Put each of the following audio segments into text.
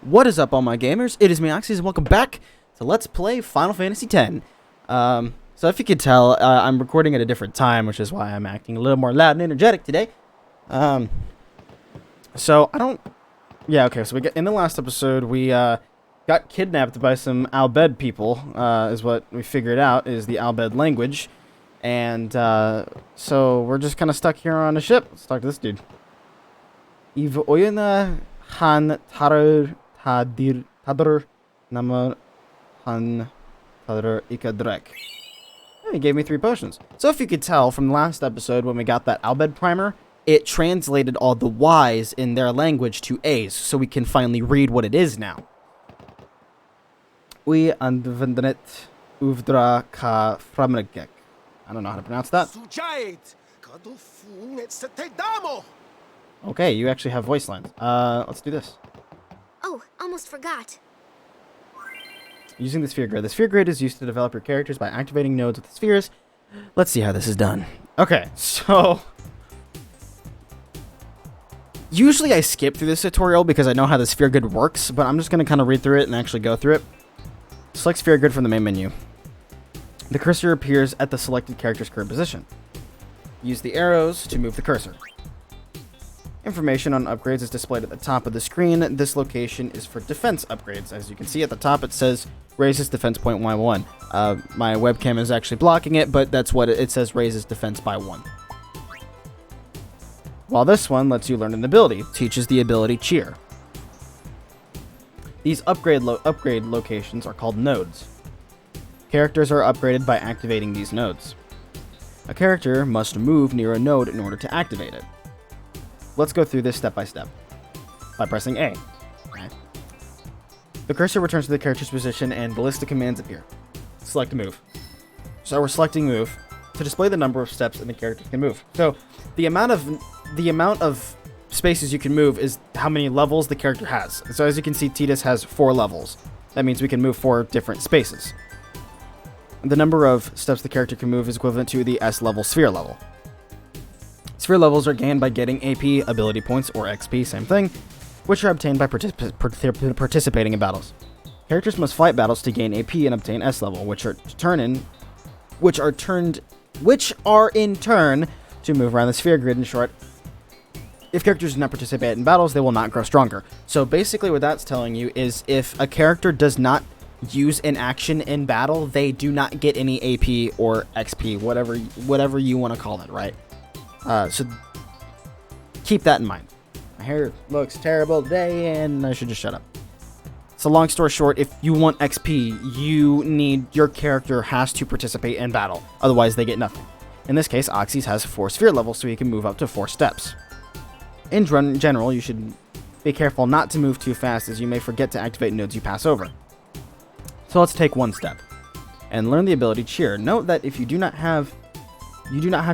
What is up, all my gamers? It is me, Oxyz, and welcome back to Let's Play Final Fantasy X. So if you could tell, I'm recording at a different time, which is why I'm acting a little more loud and energetic today. So we in the last episode, we got kidnapped by some Albed people, is what we figured out, is the Albed language. And so we're just kind of stuck here on a ship. Let's talk to this dude. Eve oyuna han tadur tadur nama han tadur ikadrek. He gave me 3 potions. So if you could tell from the last episode when we got that Albed primer, it translated all the Y's in their language to A's, so we can finally read what it is now. We anvendet uvdra ka framregek. I don't know how to pronounce that. Okay, you actually have voice lines. Let's do this. Oh, almost forgot. Using the sphere grid. The sphere grid is used to develop your characters by activating nodes with the spheres. Let's see how this is done. Okay, so usually I skip through this tutorial because I know how the sphere grid works, but I'm just going to kind of read through it and actually go through it. Select sphere grid from the main menu. The cursor appears at the selected character's current position. Use the arrows to move the cursor. Information on upgrades is displayed at the top of the screen. This location is for defense upgrades. As you can see at the top, it says raises defense point by 1. My webcam is actually blocking it, but that's what it says, raises defense by 1. While this one lets you learn an ability, teaches the ability Cheer. These upgrade locations are called nodes. Characters are upgraded by activating these nodes. A character must move near a node in order to activate it. Let's go through this step by step by pressing A. Okay. The cursor returns to the character's position and the list of commands appear. Select a move. So we're selecting move to display the number of steps and the character can move. So the amount of spaces you can move is how many levels the character has. So as you can see, Tidus has 4 levels. That means we can move 4 different spaces. The number of steps the character can move is equivalent to the S level sphere level. Sphere levels are gained by getting AP, ability points, or XP, same thing, which are obtained by participating in battles. Characters must fight battles to gain AP and obtain S level, which are in turn to move around the sphere grid. In short, if characters do not participate in battles, they will not grow stronger. So basically what that's telling you is if a character does not use an action in battle, they do not get any AP or XP, whatever you want to call it, right? So keep that in mind. My hair looks terrible today, and I should just shut up. So long story short, if you want XP, your character has to participate in battle. Otherwise, they get nothing. In this case, Oxyz has 4 sphere levels, so he can move up to 4 steps. In general, you should be careful not to move too fast, as you may forget to activate nodes you pass over. So let's take 1 step and learn the ability Cheer. Note that if you do not have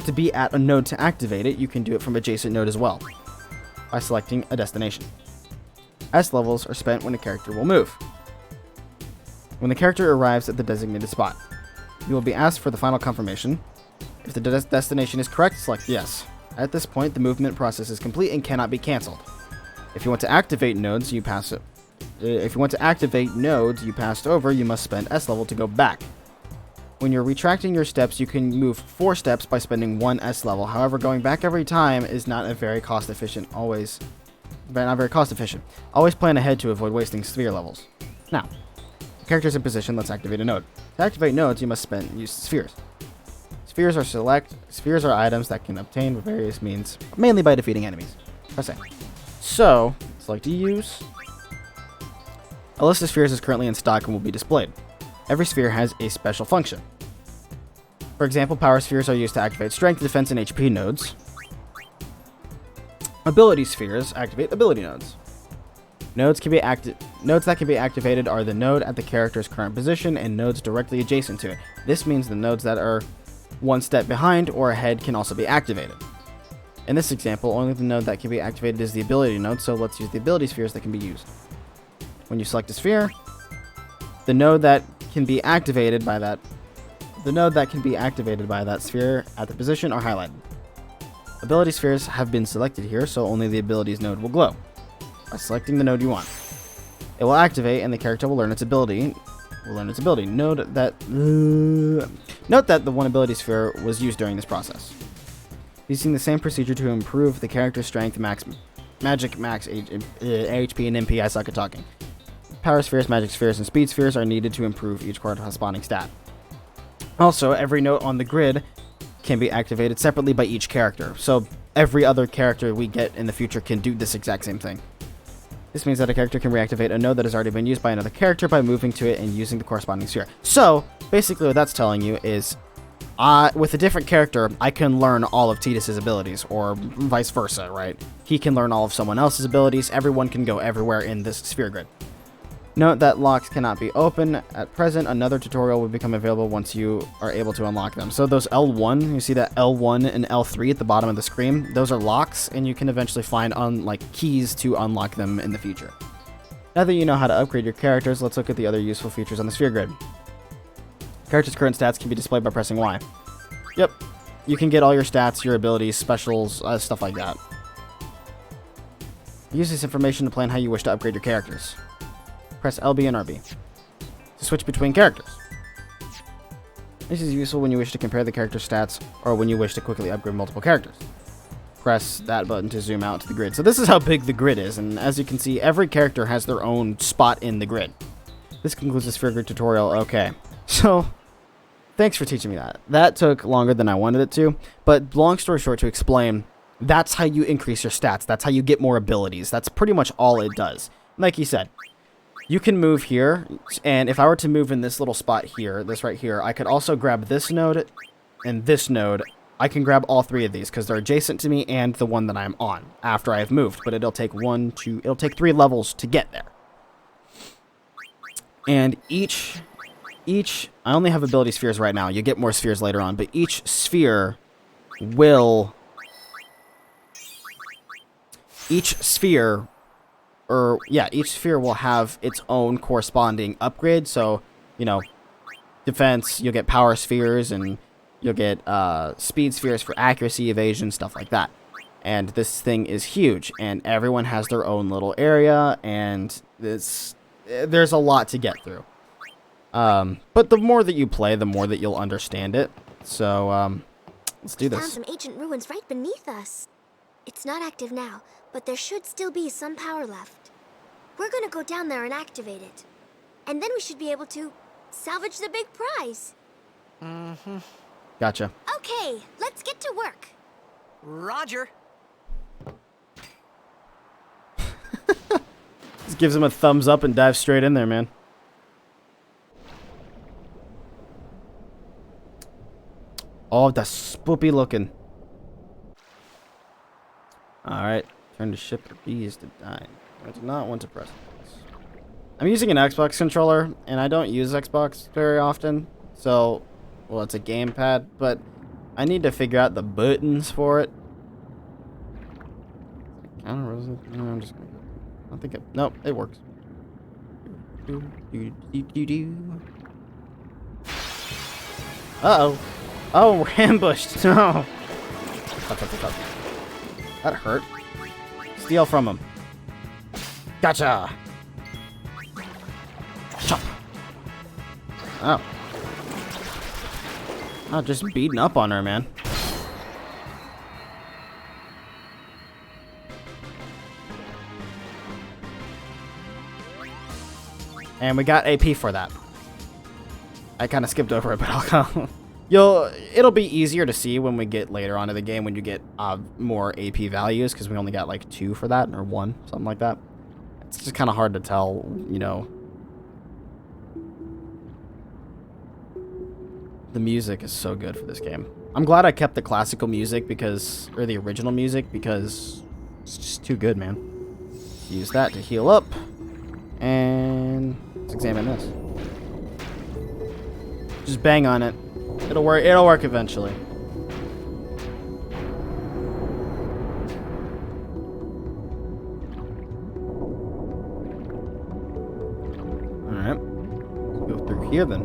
to be at a node to activate it. You can do it from adjacent node as well by selecting a destination. S levels are spent when a character will move. When the character arrives at the designated spot, you will be asked for the final confirmation. If the destination is correct, select yes. At this point, the movement process is complete and cannot be cancelled. If you want to activate nodes you passed over, you must spend S level to go back. When you're retracting your steps, you can move 4 steps by spending 1 S level. However, going back every time is not very cost efficient. Always plan ahead to avoid wasting sphere levels. Now, the character's in position. Let's activate a node. To activate nodes, you must use spheres. Spheres are items that can obtain with various means, mainly by defeating enemies. Press A. So, select use. A list of spheres is currently in stock and will be displayed. Every sphere has a special function. For example, power spheres are used to activate strength, defense, and HP nodes. Ability spheres activate ability nodes. Nodes that can be activated are the node at the character's current position and nodes directly adjacent to it. This means the nodes that are 1 step behind or ahead can also be activated. In this example, only the node that can be activated is the ability node, so let's use the ability spheres that can be used. When you select a sphere, the node that can be activated by that sphere at the position are highlighted. Ability spheres have been selected here, so only the abilities node will glow by selecting the node you want. It will activate, and the character will learn its ability. Note that the one ability sphere was used during this process. Using the same procedure to improve the character's strength, magic, max, HP, and MP. I suck at talking. Power spheres, magic spheres, and speed spheres are needed to improve each corresponding stat. Also, every note on the grid can be activated separately by each character, so every other character we get in the future can do this exact same thing. This means that a character can reactivate a node that has already been used by another character by moving to it and using the corresponding sphere. So, basically what that's telling you is, with a different character, I can learn all of Tidus's abilities, or vice versa, right? He can learn all of someone else's abilities. Everyone can go everywhere in this sphere grid. Note that locks cannot be open at present. Another tutorial will become available once you are able to unlock them. So those L1, you see that L1 and L3 at the bottom of the screen, those are locks, and you can eventually find keys to unlock them in the future. Now that you know how to upgrade your characters, let's look at the other useful features on the sphere grid. Characters' current stats can be displayed by pressing Y. Yep, you can get all your stats, your abilities, specials, stuff like that. Use this information to plan how you wish to upgrade your characters. Press LB and RB to switch between characters. This is useful when you wish to compare the character stats or when you wish to quickly upgrade multiple characters. Press that button to zoom out to the grid. So this is how big the grid is, and as you can see, every character has their own spot in the grid. This concludes the sphere grid tutorial. Okay, so thanks for teaching me that. That took longer than I wanted it to, but long story short, to explain, that's how you increase your stats. That's how you get more abilities. That's pretty much all it does. Like he said, you can move here, and if I were to move in this little spot here, this right here, I could also grab this node and this node. I can grab all three of these because they're adjacent to me and the one that I'm on after I have moved, but it'll take it'll take 3 levels to get there. And each, I only have ability spheres right now. You get more spheres later on, but each sphere will, each sphere will have its own corresponding upgrade. So, you know, defense, you'll get power spheres, and you'll get speed spheres for accuracy, evasion, stuff like that. And this thing is huge, and everyone has their own little area, and there's a lot to get through. But the more that you play, the more that you'll understand it. So, let's do We this. found some ancient ruins right beneath us. It's not active now, but there should still be some power left. We're gonna go down there and activate it. And then we should be able to salvage the big prize. Mm-hmm. Gotcha. Okay, let's get to work. Roger. Just gives him a thumbs up and dives straight in there, man. Oh, that's spoopy looking. Alright, turn to ship the bees to die. I do not want to press this. I'm using an Xbox controller, and I don't use Xbox very often. So, well, it's a gamepad, but I need to figure out the buttons for it. I don't know, I'm just gonna, I think it, nope, it works. Uh-oh. Oh, we're ambushed. No. That hurt. Steal from him. Gotcha. Chop. Oh. Oh, just beating up on her, man. And we got AP for that. I kind of skipped over it, but I'll it'll be easier to see when we get later on in the game when you get more AP values, because we only got like 2 for that, or 1, something like that. It's just kind of hard to tell, you know. The music is so good for this game. I'm glad I kept the classical music or the original music, because it's just too good, man. Use that to heal up. And let's examine this. Just bang on it. It'll work eventually. Alright. Let's go through here then.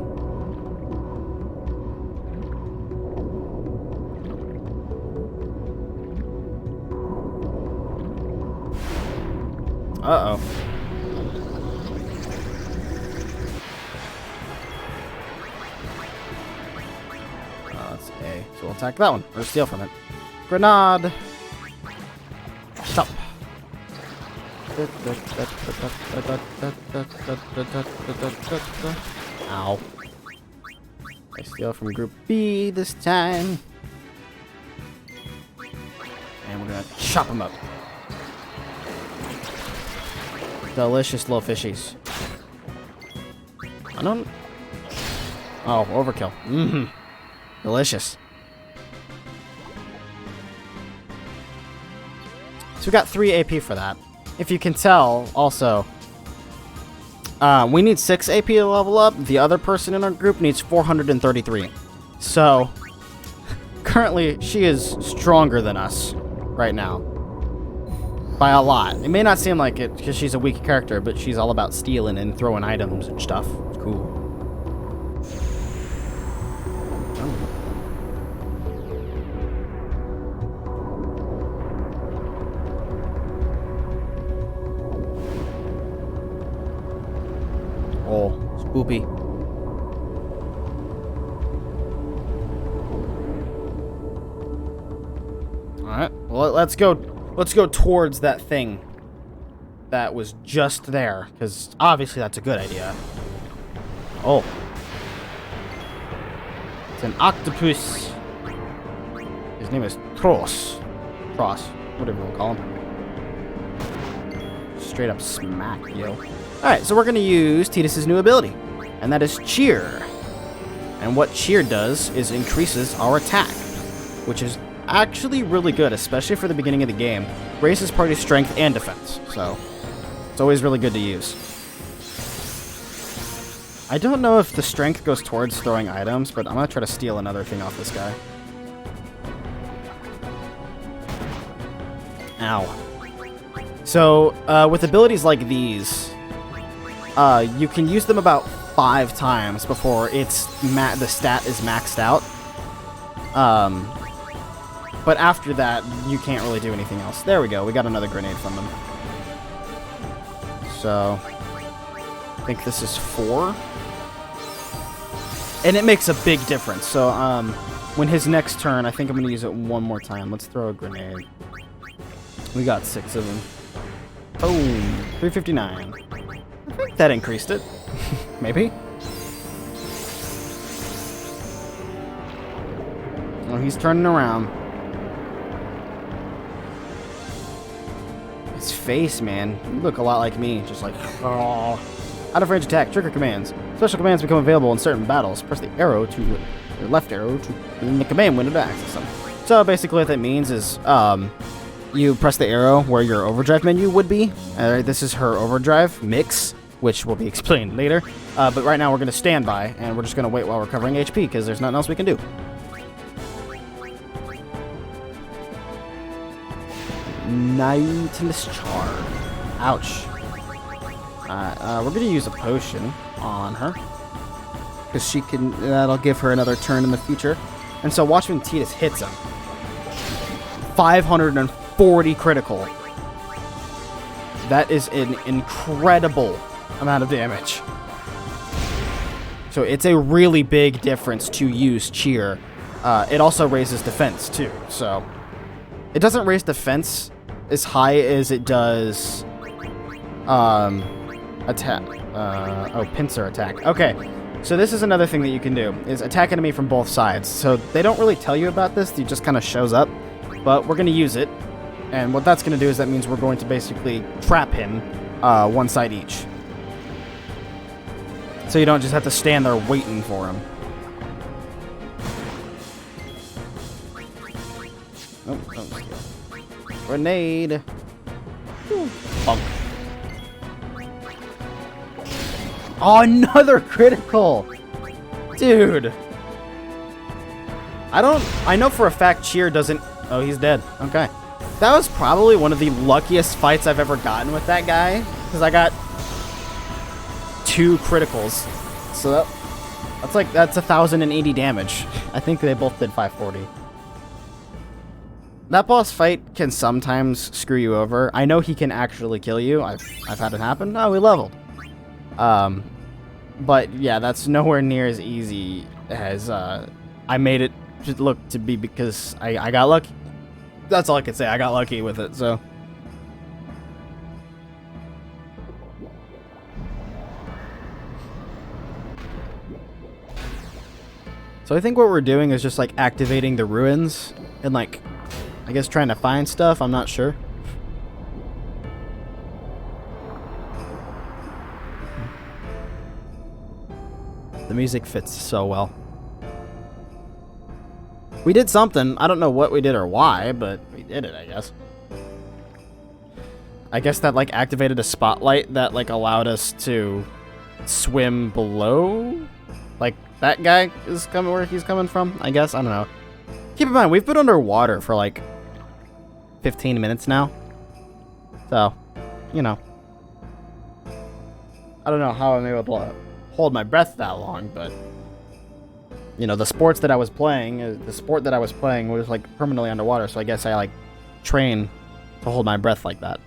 Uh-oh. attack that one, or steal from it. Grenade! Chop! Ow. I steal from Group B this time. And we're gonna chop them up. Delicious little fishies. I don't... Oh, overkill. Mmm. Delicious. So we got 3 AP for that. If you can tell, also, we need 6 AP to level up. The other person in our group needs 433. So, currently, she is stronger than us right now. By a lot. It may not seem like it because she's a weak character, but she's all about stealing and throwing items and stuff. It's cool. Oh, spoopy. Alright, well, let's go towards that thing that was just there, because obviously that's a good idea. Oh. It's an octopus. His name is Tross, whatever we'll call him. Straight up smack, yo. Alright, so we're going to use Tidus's new ability, and that is Cheer. And what Cheer does is increases our attack, which is actually really good, especially for the beginning of the game. Raises party strength and defense, so it's always really good to use. I don't know if the strength goes towards throwing items, but I'm going to try to steal another thing off this guy. Ow. So, with abilities like these, you can use them about 5 times before it's the stat is maxed out. But after that, you can't really do anything else. There we go. We got another grenade from them. So, I think this is 4. And it makes a big difference. So, when his next turn, I think I'm going to use it one more time. Let's throw a grenade. We got 6 of them. Boom. 359. I think that increased it. Maybe. Oh, he's turning around. His face, man. You look a lot like me. Just like, oh. Out of range attack, trigger commands. Special commands become available in certain battles. Press the arrow to the left arrow to in the command window to access them. So basically what that means is you press the arrow where your overdrive menu would be. This is her overdrive mix, which will be explained later. But right now we're going to stand by, and we're just going to wait while we're covering HP, because there's nothing else we can do. Nightless Charm. Ouch. We're going to use a potion on her, because that'll give her another turn in the future. And so watch when Tidus hits him. 540 critical. That is an incredible amount of damage. So it's a really big difference to use Cheer. It also raises defense too. So it doesn't raise defense as high as it does attack. Pincer attack. Okay. So this is another thing that you can do, is attack enemy from both sides. So they don't really tell you about this, it just kind of shows up. But we're going to use it. And what that's going to do is that means we're going to basically trap him one side each. So you don't just have to stand there waiting for him. Oh. Grenade. Bunk. Oh, another critical! Dude. I know for a fact Cheer doesn't... Oh, he's dead. Okay. That was probably one of the luckiest fights I've ever gotten with that guy, because I got 2 criticals. So that's 1,080 damage. I think they both did 540. That boss fight can sometimes screw you over. I know he can actually kill you. I've had it happen. Oh, we leveled. But yeah, that's nowhere near as easy as I made it just look to be because I got lucky. That's all I can say. I got lucky with it, so. So I think what we're doing is just like activating the ruins and like, I guess trying to find stuff. I'm not sure. The music fits so well. We did something. I don't know what we did or why, but we did it, I guess. I guess that like activated a spotlight that like allowed us to swim below. Like that guy is coming where he's coming from, I guess. I don't know. Keep in mind, we've been underwater for like 15 minutes now. So, you know. I don't know how I'm able to hold my breath that long, but you know, the sport that I was playing was like permanently underwater, so I guess I like train to hold my breath like that.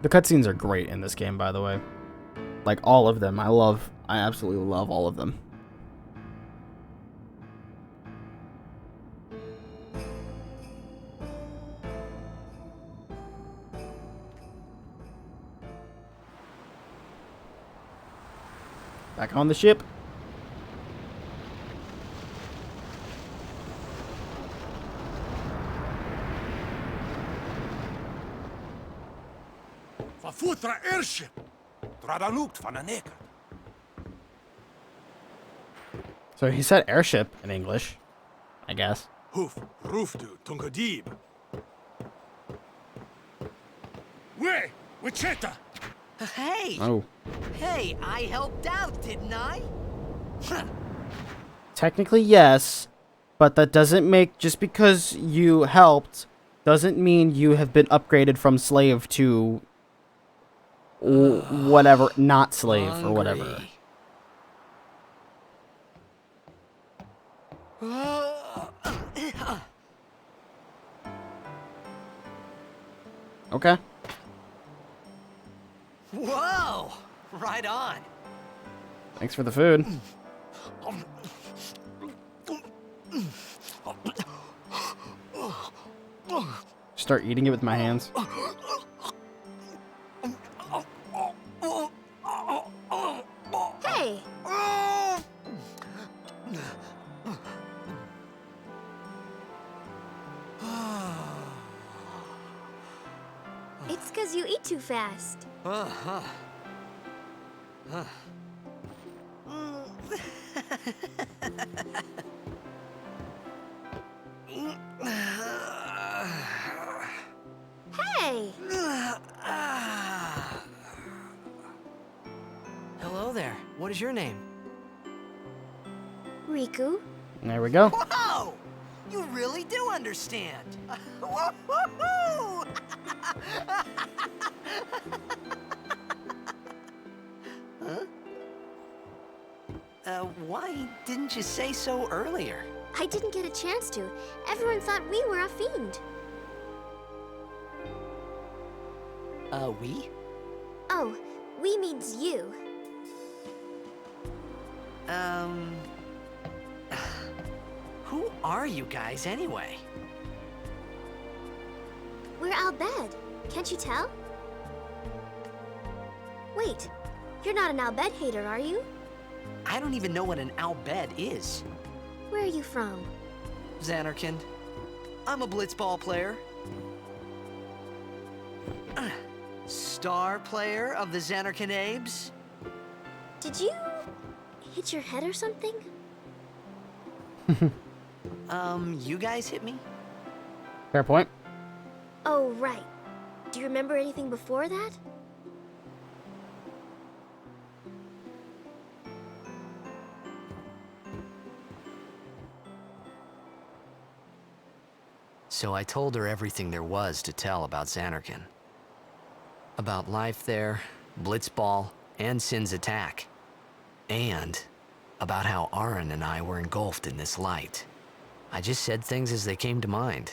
The cutscenes are great in this game, by the way. Like all of them. I absolutely love all of them. Back on the ship. Verfutra airship. Tradanukt van een neker. So he said airship in English, I guess. Hoof, roofdu, tungadib. We, Wichita. Hey! Oh. Hey, I helped out, didn't I? Technically, yes, but that doesn't make, just because you helped, doesn't mean you have been upgraded from slave to whatever, not slave or whatever. Okay. Whoa! Right on. Thanks for the food. Start eating it with my hands. Hey! It's because you eat too fast. Hey! Hello there. What is your name? Rikku? There we go. Whoa! You really do understand. Woo-hoo-hoo! Huh? Why didn't you say so earlier? I didn't get a chance to. Everyone thought we were a fiend. We? Oh, we means you. Who are you guys anyway? We're Al Bhed. Can't you tell? Wait, you're not an Al Bhed hater, are you? I don't even know what an Al Bhed is. Where are you from? Xanarkand. I'm a blitzball player. Star player of the Xanarkand Abes. Did you hit your head or something? You guys hit me? Fair point. Oh, right. Do you remember anything before that? So I told her everything there was to tell about Xanarkand. About life there, Blitzball, and Sin's attack. And about how Aaron and I were engulfed in this light. I just said things as they came to mind.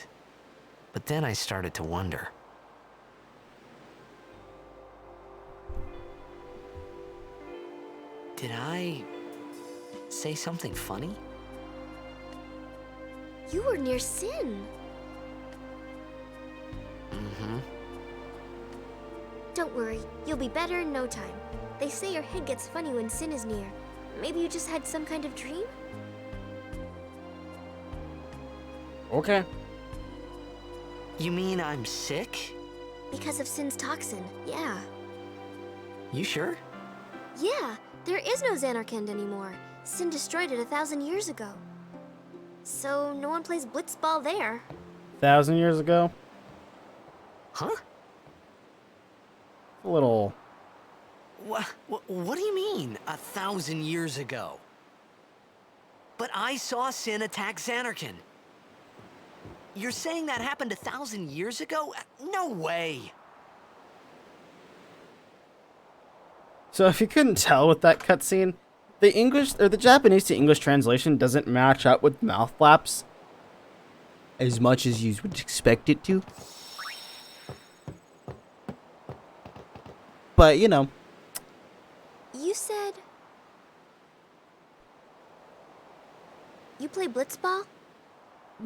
But then I started to wonder. Did I say something funny? You were near Sin. Mm-hmm. Don't worry, you'll be better in no time. They say your head gets funny when Sin is near. Maybe you just had some kind of dream? Okay. You mean I'm sick? Because of Sin's toxin, yeah. You sure? Yeah, there is no Xanarkand anymore. Sin destroyed it 1,000 years ago. So no one plays blitzball there. 1,000 years ago? Huh? A little... What do you mean, 1,000 years ago? But I saw Sin attack Xanarkand. You're saying that happened 1,000 years ago? No way! So if you couldn't tell with that cutscene, the English or the Japanese to English translation doesn't match up with mouth flaps as much as you would expect it to. But, you know. You said... You play blitzball?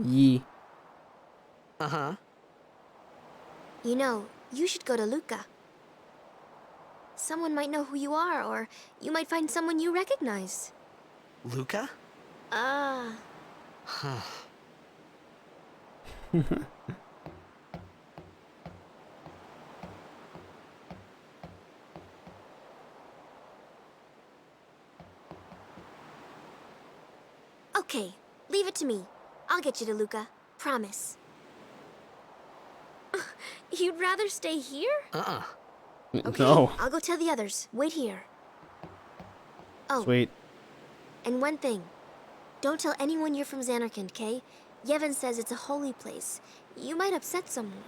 Ye. Uh-huh. You know, you should go to Luca. Someone might know who you are, or you might find someone you recognize. Luca? Ah. Huh. Okay, leave it to me. I'll get you to Luca. Promise. You'd rather stay here? Uh-uh. Okay, No. I'll go tell the others. Wait here. Oh, Sweet. and one thing. Don't tell anyone you're from Xanarkand, okay? Yevon says it's a holy place. You might upset someone.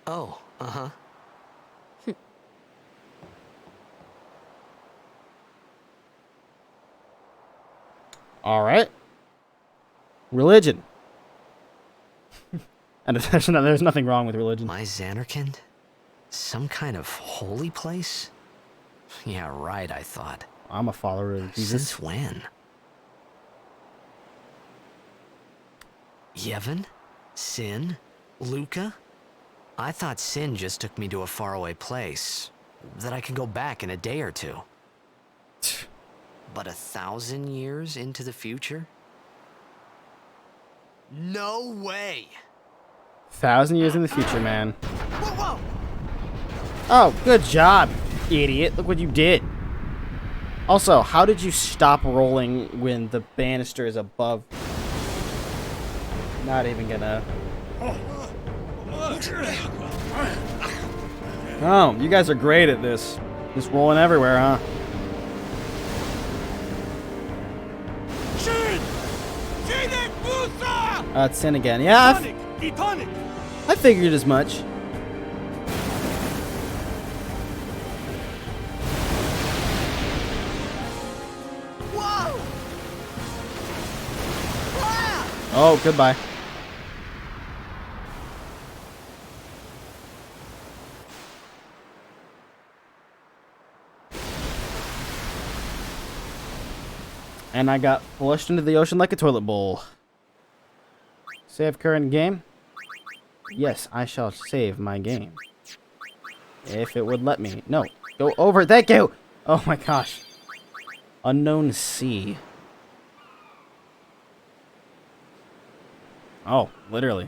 Oh, uh-huh. All right. Religion. And there's nothing wrong with religion. My Xanarkand? Some kind of holy place? Yeah, right, I thought. I'm a follower of Jesus. Since when? Yevon? Sin? Luca? I thought Sin just took me to a faraway place that I could go back in a day or two. But 1,000 years into the future? No way! 1,000 years in the future, man. Whoa, whoa! Oh, good job, idiot. Look what you did. Also, how did you stop rolling when the banister is above? Not even gonna... Oh, you guys are great at this. Just rolling everywhere, huh? It's Sin again. Yeah, I figured as much. Whoa! Oh, goodbye. And I got flushed into the ocean like a toilet bowl. Save current game? Yes, I shall save my game. If it would let me. No. Go over. Thank you! Oh my gosh. Unknown sea. Oh, literally.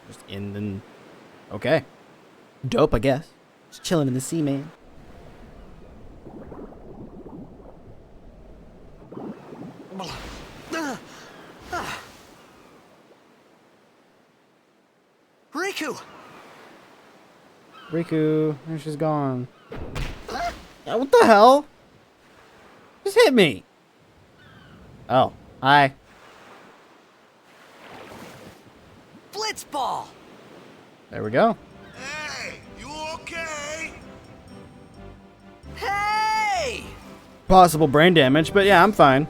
Just in the... Okay. Dope, I guess. Just chilling in the sea, man. Rikku! Rikku, there she's gone. Yeah, what the hell? Just hit me. Oh, hi. Blitzball! There we go. Hey, you okay? Hey! Possible brain damage, but yeah, I'm fine.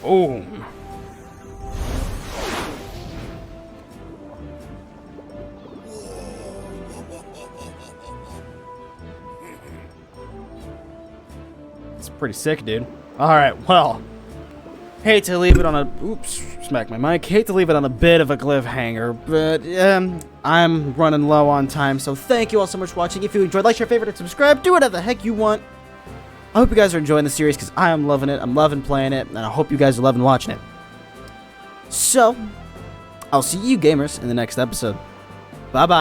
Boom. pretty sick, dude. Alright, well. Hate to leave it on a... Oops, smack my mic. Hate to leave it on a bit of a cliffhanger, but I'm running low on time, so thank you all so much for watching. If you enjoyed, like, share, favorite, and subscribe. Do whatever the heck you want. I hope you guys are enjoying the series, because I am loving it. I'm loving playing it, and I hope you guys are loving watching it. So, I'll see you gamers in the next episode. Bye-bye.